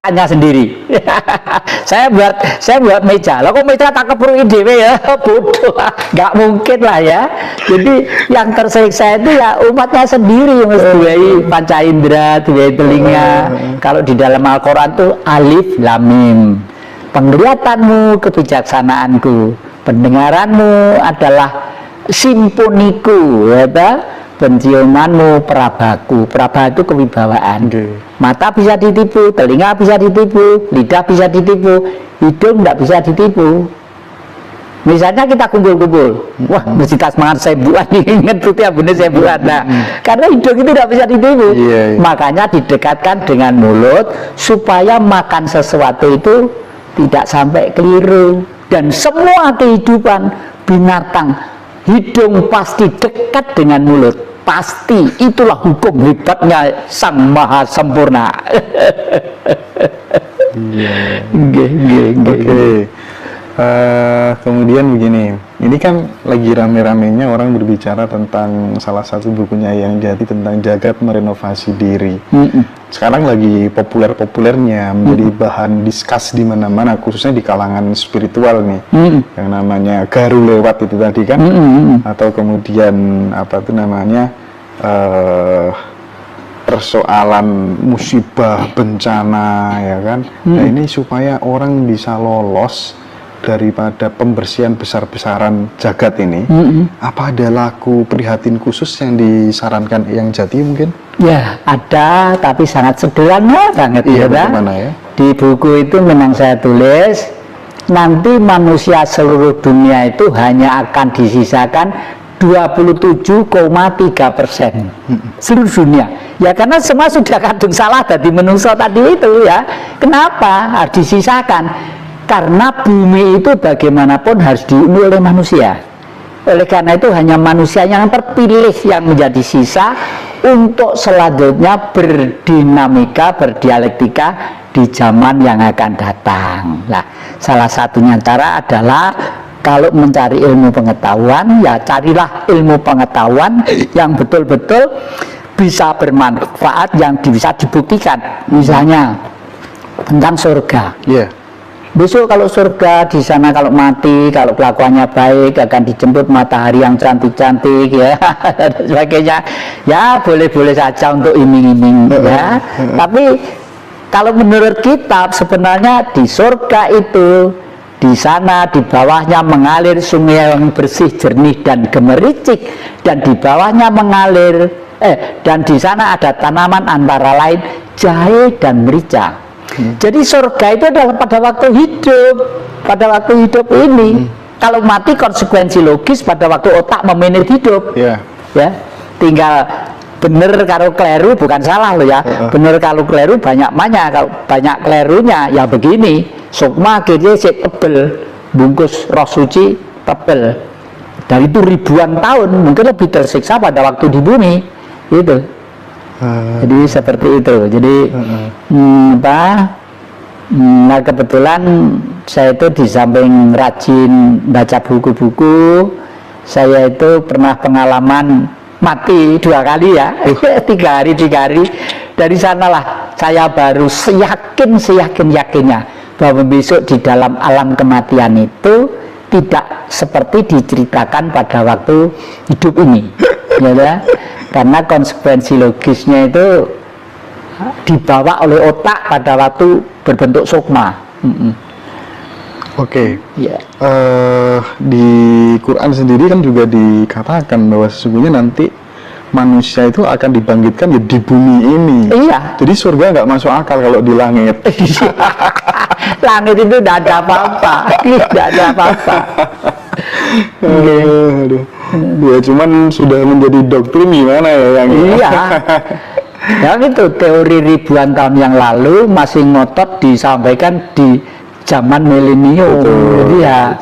ciptaannya sendiri. saya buat meja. Lah kok meja tak keburu dewe ya? Bodoh. Nggak mungkin lah ya. Jadi yang tersiksa itu ya umatnya sendiri, Mas. Duai panca indera, duai telinga. Kalau di dalam Al-Qur'an tuh alif lam mim. Penglihatanmu kebijaksanaanku, pendengaranmu adalah simponiku, ya, penciumanmu perabaku. Peraba itu kewibawaan. Mata bisa ditipu, telinga bisa ditipu, lidah bisa ditipu, hidung tidak bisa ditipu. Misalnya kita kumpul-kumpul, wah mesti tas mangan sebulan, ingat tuh tiap bener sebulan. Nah, karena hidung itu tidak bisa ditipu, makanya didekatkan dengan mulut supaya makan sesuatu itu tidak sampai keliru. Dan semua kehidupan binatang, hidung pasti dekat dengan mulut, pasti. Itulah hukum hebatnya Sang Maha Sempurna. Oke. Kemudian begini, ini kan lagi rame-ramenya orang berbicara tentang salah satu bukunya Yang Jati tentang jagat merenovasi diri. Sekarang lagi populer-populernya menjadi bahan diskus di mana-mana, khususnya di kalangan spiritual nih, yang namanya garu lewat itu tadi kan, atau kemudian apa itu namanya persoalan musibah, bencana, ya kan. Nah ini supaya orang bisa lolos daripada pembersihan besar-besaran jagat ini, apa ada laku prihatin khusus yang disarankan Yang Jati mungkin? Ya ada, tapi sangat sederhana banget. Iya, bagaimana ya? Di buku itu memang saya tulis, nanti manusia seluruh dunia itu hanya akan disisakan 27,3% seluruh dunia. Ya karena semua sudah kadung salah dari menungso tadi itu ya. Kenapa harus disisakan? Karena bumi itu bagaimanapun harus dihuni oleh manusia. Oleh karena itu hanya manusia yang terpilih yang menjadi sisa untuk selanjutnya berdinamika, berdialektika di zaman yang akan datang. Nah, salah satunya cara adalah kalau mencari ilmu pengetahuan, ya carilah ilmu pengetahuan yang betul-betul bisa bermanfaat, yang bisa dibuktikan. Misalnya tentang surga. Besok kalau surga di sana, kalau mati, kalau kelakuannya baik akan dijemput matahari yang cantik-cantik ya, dan sebagainya. Ya boleh-boleh saja untuk iming-iming ya. Tapi kalau menurut kitab sebenarnya di surga itu, di sana di bawahnya mengalir sungai yang bersih, jernih dan gemericik, dan di bawahnya mengalir dan di sana ada tanaman antara lain jahe dan merica. Jadi surga itu adalah pada waktu hidup ini. Kalau mati konsekuensi logis pada waktu otak memanage hidup. Ya, tinggal bener kalau keliru bukan salah loh ya. Bener kalau keliru banyak kalau banyak kelirunya ya begini. Sukma akhirnya tebel, bungkus roh suci tebel. Dan itu ribuan tahun, mungkin lebih tersiksa pada waktu di bumi, gitu. Jadi seperti itu. Jadi nah kebetulan saya itu di samping rajin baca buku-buku, saya itu pernah pengalaman mati 2 kali ya, 3 hari. Dari sanalah saya baru seyakin-yakinnya bahwa besok di dalam alam kematian itu tidak seperti diceritakan pada waktu hidup ini, ya. Karena konsekuensi logisnya itu dibawa oleh otak pada waktu berbentuk sukma. Di Quran sendiri kan juga dikatakan bahwa sesungguhnya nanti manusia itu akan dibangkitkan di bumi ini. Jadi surga nggak masuk akal kalau di langit. Langit itu tidak ada apa-apa, tidak ada apa-apa. Ya cuman sudah menjadi doktrin gimana ya yang ya itu teori ribuan tahun yang lalu masih ngotot disampaikan di zaman milenium. Jadi ya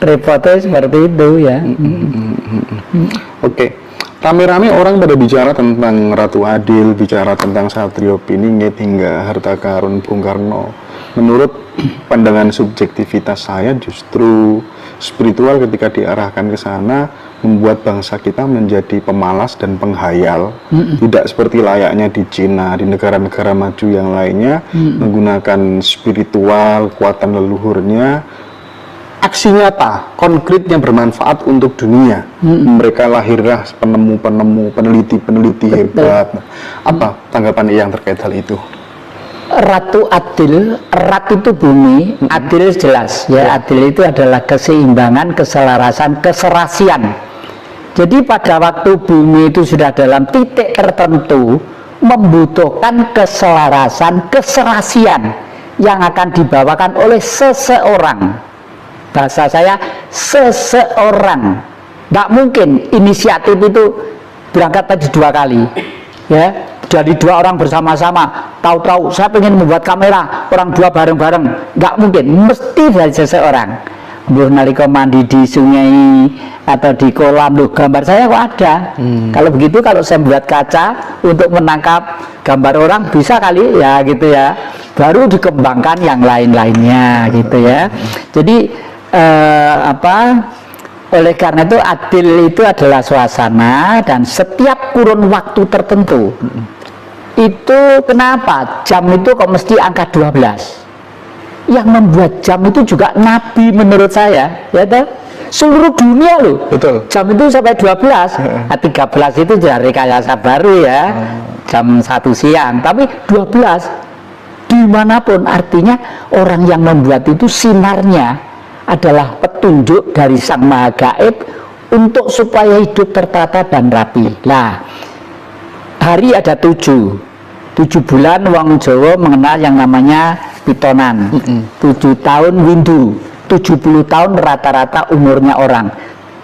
repotnya seperti itu ya. Rame-rame orang pada bicara tentang Ratu Adil, bicara tentang Satrio Piningit hingga harta karun Bung Karno. Menurut pandangan subjektivitas saya justru spiritual ketika diarahkan ke sana membuat bangsa kita menjadi pemalas dan penghayal, tidak seperti layaknya di Cina, di negara-negara maju yang lainnya, menggunakan spiritual, kekuatan leluhurnya, aksi nyata, konkret yang bermanfaat untuk dunia. Mereka lahirlah penemu-penemu, peneliti-peneliti hebat. Apa tanggapan yang terkait hal itu? Ratu Adil, Rat itu bumi, Adil jelas ya. Adil itu adalah keseimbangan, keselarasan, keserasian. Jadi pada waktu bumi itu sudah dalam titik tertentu, membutuhkan keselarasan, keserasian yang akan dibawakan oleh seseorang. Bahasa saya, seseorang. Nggak mungkin inisiatif itu berangkat tadi 2 kali ya. Jadi 2 orang bersama-sama, tahu-tahu saya pengen membuat kamera, orang 2 bareng-bareng, nggak mungkin, mesti dari seseorang. Mbah nalika mandi di sungai atau di kolam, loh gambar saya kok ada. Kalau begitu, kalau saya buat kaca untuk menangkap gambar orang bisa kali ya gitu ya. Baru dikembangkan yang lain-lainnya gitu ya. Jadi oleh karena itu adil itu adalah suasana, dan setiap kurun waktu tertentu itu kenapa jam itu kok mesti angka 12? Yang membuat jam itu juga Nabi menurut saya, ya toh? Seluruh dunia loh. Betul. Jam itu sampai 12. 13 itu dari rekayasa baru ya. Jam 1 siang, tapi 12 dimanapun, artinya orang yang membuat itu sinarnya adalah petunjuk dari Sang Maha Gaib untuk supaya hidup tertata dan rapi. Nah, hari ada 7 bulan wong Jawa mengenal yang namanya pitonan. 7 tahun windu, 70 tahun rata-rata umurnya orang.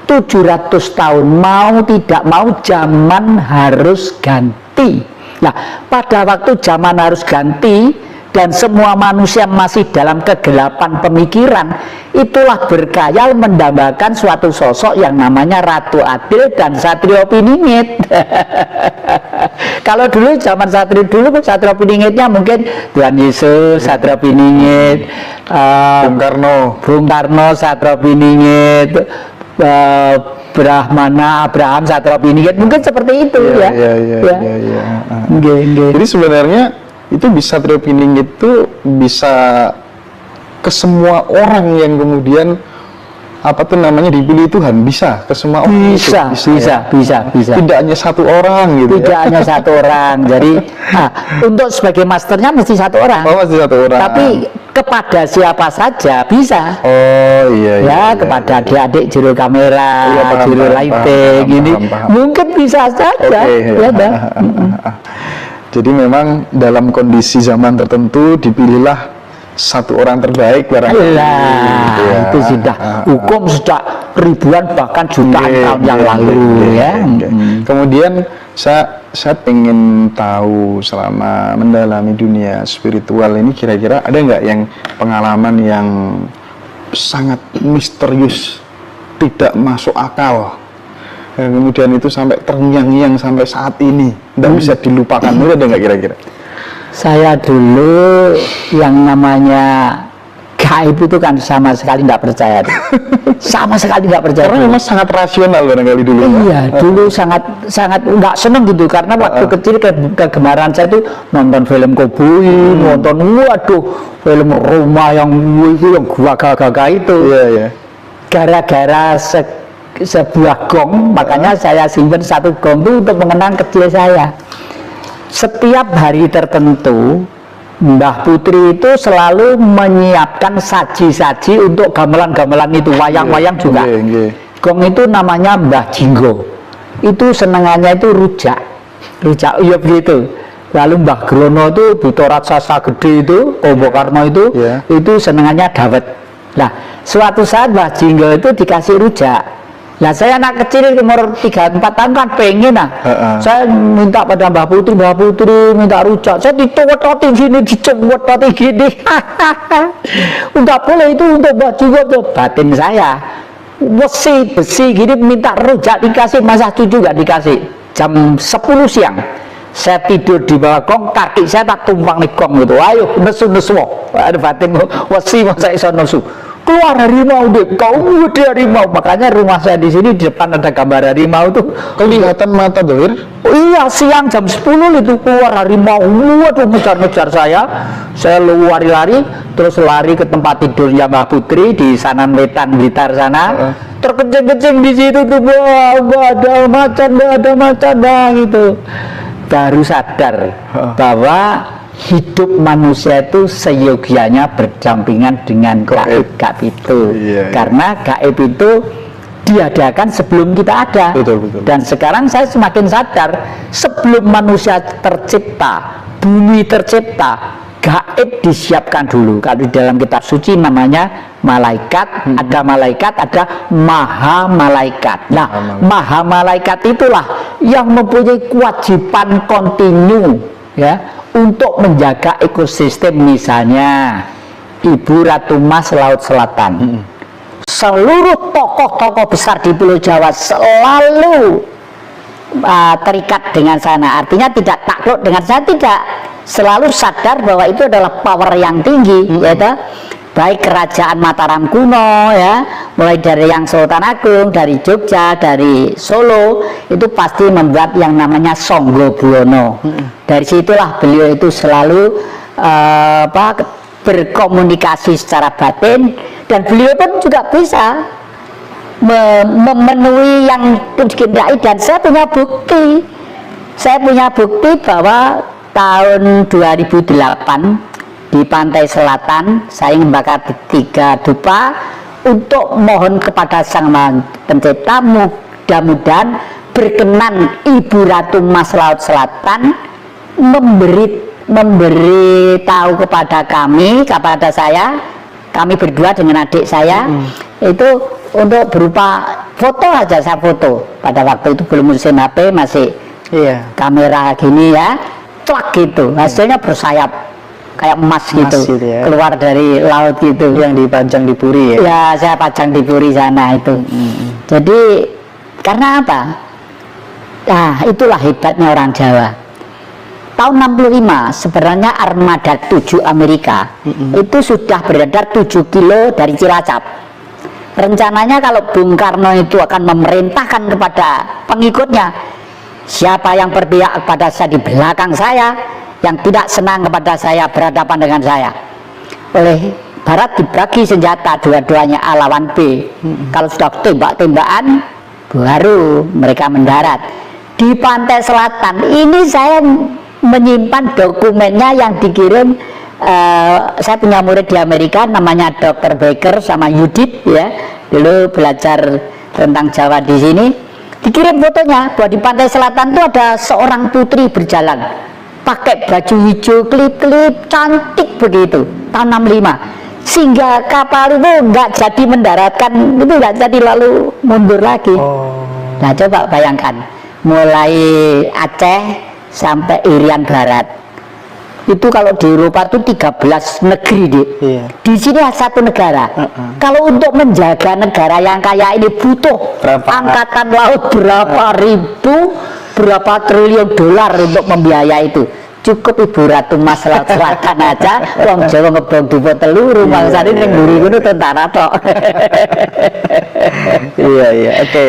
700 tahun mau tidak mau zaman harus ganti. Nah, pada waktu zaman harus ganti dan semua manusia masih dalam kegelapan pemikiran, itulah berkhayal mendambakan suatu sosok yang namanya Ratu Adil dan Satrio Piningit. Kalau dulu zaman Satrio dulu, Satrio Piningitnya mungkin Tuhan Yesus, Satrio Piningit, Bung Karno, Satrio Piningit, Brahmana, Abraham, Satrio Piningit, mungkin seperti itu ya. Jadi sebenarnya itu bisa Satrio Piningit itu bisa ke semua orang yang kemudian dipilih Tuhan, bisa ke semua orang. Bisa. Tidak hanya satu orang gitu. Tidak hanya satu orang. Jadi untuk sebagai masternya mesti 1 orang. Oh, mesti 1 orang. Tapi kepada siapa saja bisa. Oh iya. Kepada adik-adik juru kamera, juru lighting ini mungkin bisa saja. Jadi memang dalam kondisi zaman tertentu dipilihlah 1 orang terbaik barangkali. Itu sudah hukum sejak ribuan bahkan jutaan tahun yang lalu ya. Kemudian saya ingin tahu, selama mendalami dunia spiritual ini, kira-kira ada nggak yang pengalaman yang sangat misterius, tidak masuk akal, dan kemudian itu sampai terngiang-ngiang sampai saat ini tidak bisa dilupakan? Ada nggak kira-kira? Saya dulu yang namanya gaib itu kan sama sekali tidak percaya. Sama sekali tidak percaya. Karena memang sangat rasional barangkali dulu. Iya, dulu sangat nggak seneng gitu, karena waktu kecil kegemaran saya itu nonton film koboi, nonton film Roma yang gagah-gagah itu. Iya. Gara-gara sebuah gong, makanya saya simpan 1 gong itu untuk mengenang kecil saya. Setiap hari tertentu Mbah Putri itu selalu menyiapkan saji-saji untuk gamelan-gamelan itu, wayang-wayang juga. Gong itu namanya Mbah Jinggo. Itu senengannya itu rujak iya begitu. Lalu Mbah Grono itu buta raksasa gede itu, Ombo Karno itu senengannya dawet. Nah, suatu saat Mbah Jinggo itu dikasih rujak. Nah, saya anak kecil umur 3-4 tahun kan pengen saya minta pada Mbah Putri minta rujak. Saya dicowot-cowotin gini, enggak boleh, itu untuk Mbah Jinggo tuh. Batin saya besi gini, minta rujak dikasih, masa cucu gak dikasih. Jam 10 siang saya tidur di bawah gong, kaki saya tak tumpang nih gong gitu. Ayo nesu ada batin besi, masa iso nesu. keluar harimau deh, kau gede harimau. Makanya rumah saya di sini di depan ada gambar harimau tuh. Kelihatan mata doir. Oh iya, siang jam 10 itu keluar harimau, waduh ngejar-ngejar saya lari-lari, terus lari ke tempat tidurnya Mbak Putri di Sanan Wetan Blitar sana, terkencing-kencing di situ tuh, wah ada macan dah gitu. Baru sadar bahwa hidup manusia itu seyogianya berdampingan dengan gaib itu, karena gaib itu diadakan sebelum kita ada. Betul. Dan sekarang saya semakin sadar, sebelum manusia tercipta, bumi tercipta, gaib disiapkan dulu. Kalau di dalam kitab suci namanya malaikat, ada malaikat, ada maha malaikat. Nah, maha malaikat itulah yang mempunyai kewajiban kontinu ya untuk menjaga ekosistem. Misalnya Ibu Ratu Mas Laut Selatan, seluruh tokoh-tokoh besar di Pulau Jawa selalu terikat dengan sana. Artinya tidak takluk dengan sana, tidak, selalu sadar bahwa itu adalah power yang tinggi, yaitu baik kerajaan Mataram kuno ya, mulai dari yang Sultan Agung, dari Jogja, dari Solo, itu pasti membuat yang namanya Songgo Buwono. Dari situlah beliau itu selalu berkomunikasi secara batin, dan beliau pun juga bisa memenuhi yang dikehendaki. Dan saya punya bukti bahwa tahun 2008 di pantai selatan saya membakar 3 dupa untuk mohon kepada Sang Maha Pencipta, mudah-mudahan berkenan Ibu Ratu Mas Laut Selatan memberi tahu kepada kami berdua dengan adik saya, itu untuk berupa foto aja. Saya foto pada waktu itu belum musim HP, masih kamera gini ya, clak gitu, hasilnya bersayap kayak emas gitu ya, keluar dari laut gitu, yang dipajang di Puri ya. Ya, saya pajang di Puri sana itu. Jadi karena apa? Nah, itulah hebatnya orang Jawa. Tahun 65 sebenarnya armada 7 Amerika itu sudah beredar 7 kilo dari Cilacap. Rencananya kalau Bung Karno itu akan memerintahkan kepada pengikutnya, siapa yang berpihak kepada saya di belakang saya, yang tidak senang kepada saya berhadapan dengan saya, oleh Barat dibagi senjata dua-duanya A lawan B. Kalau sudah tembak-tembakan baru mereka mendarat. Di pantai selatan ini saya menyimpan dokumennya yang dikirim, saya punya murid di Amerika namanya Dr. Baker sama Yudit ya, dulu belajar tentang Jawa di sini. Dikirim fotonya bahwa di pantai selatan itu ada seorang putri berjalan pakai baju hijau klip-klip cantik begitu tahun 65, sehingga kapal itu nggak jadi mendaratkan, itu nggak jadi, lalu mundur lagi. Nah coba bayangkan, mulai Aceh sampai Irian Barat itu kalau di Eropa itu 13 negeri di sini satu negara. Kalau untuk menjaga negara yang kaya ini butuh angkatan laut berapa triliun dolar untuk membiayai itu. Cukup Ibu Ratu Mas Laut Selatan aja wong Jawa ngeblong dupa teluru, bangsane ning mburi ngono tentara tok. Iya, oke.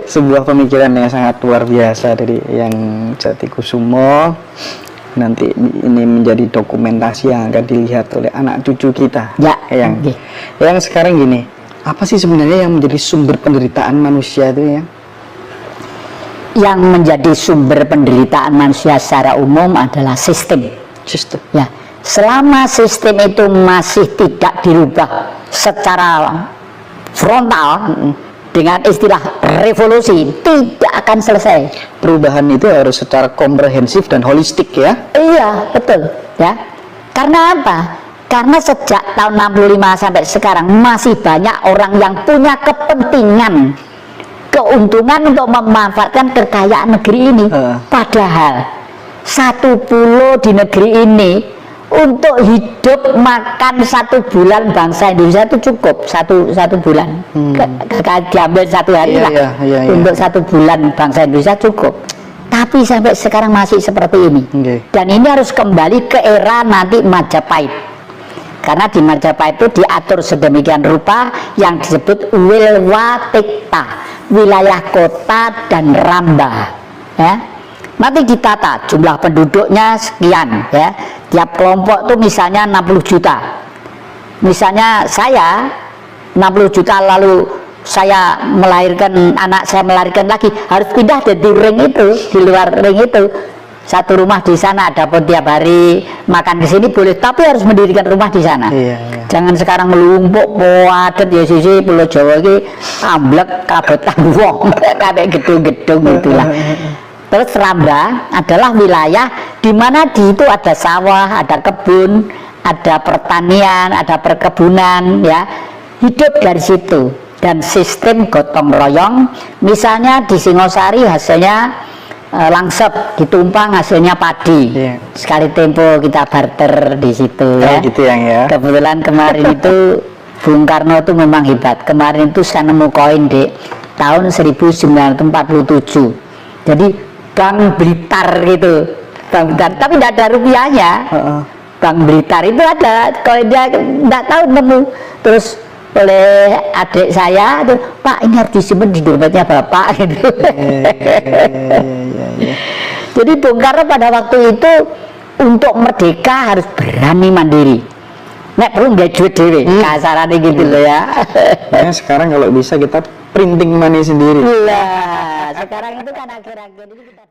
Sebuah pemikiran yang sangat luar biasa dari yang Jatikusumo. Nanti ini menjadi dokumentasi yang akan dilihat oleh anak cucu kita. Ya, yang sekarang gini, apa sih sebenarnya yang menjadi sumber penderitaan manusia itu ya? Yang menjadi sumber penderitaan manusia secara umum adalah sistem. Ya, selama sistem itu masih tidak dirubah secara frontal dengan istilah revolusi, tidak akan selesai. Perubahan itu harus secara komprehensif dan holistik ya. Iya, betul ya. Karena apa? Karena sejak tahun 65 sampai sekarang masih banyak orang yang punya kepentingan, keuntungan untuk memanfaatkan kekayaan negeri ini. Padahal satu pulau di negeri ini untuk hidup makan 1 bulan bangsa Indonesia itu cukup satu bulan. Diambil 1 hari lah untuk 1 bulan bangsa Indonesia cukup. Tapi sampai sekarang masih seperti ini. Dan ini harus kembali ke era nanti Majapahit. Karena di Majapahit itu diatur sedemikian rupa yang disebut Wilwatikta, wilayah kota dan ramba, ya. Nanti ditata jumlah penduduknya sekian, ya. Tiap kelompok itu misalnya 60 juta. Misalnya saya 60 juta, lalu saya melahirkan, anak saya melahirkan lagi, harus pindah dari ring itu, di luar ring itu. Satu rumah di sana, ada pun tiap hari makan ke sini boleh, tapi harus mendirikan rumah di sana. Iya. Jangan sekarang melumpuk padet ya sisi Pulau Jawa ini amblek kabetan wong kayak gedung-gedung gitulah. Terus ramba adalah wilayah di mana di itu ada sawah, ada kebun, ada pertanian, ada perkebunan, ya. Hidup dari situ. Dan sistem gotong royong, misalnya di Singosari hasilnya langsep, ditumpang hasilnya padi. Iya. Sekali tempo kita barter di situ, ya. Gitu ya. Kebetulan kemarin itu Bung Karno itu memang hebat. Kemarin itu saya nemu koin di tahun 1947. Jadi Bank Blitar gitu, Bank Blitar, tapi tidak ada rupiahnya. Bank Blitar itu ada koinnya, tidak tahu nemu. Terus oleh adik saya tuh, Pak ini harus disimpan di dompetnya Bapak gitu. Jadi Bung Karno pada waktu itu untuk merdeka harus berani mandiri. Nek perlu nggak duit dewe, kasarannya gitu loh ya. Nah, sekarang kalau bisa kita printing money sendiri. Lah, sekarang itu kan akhir-akhir ini kita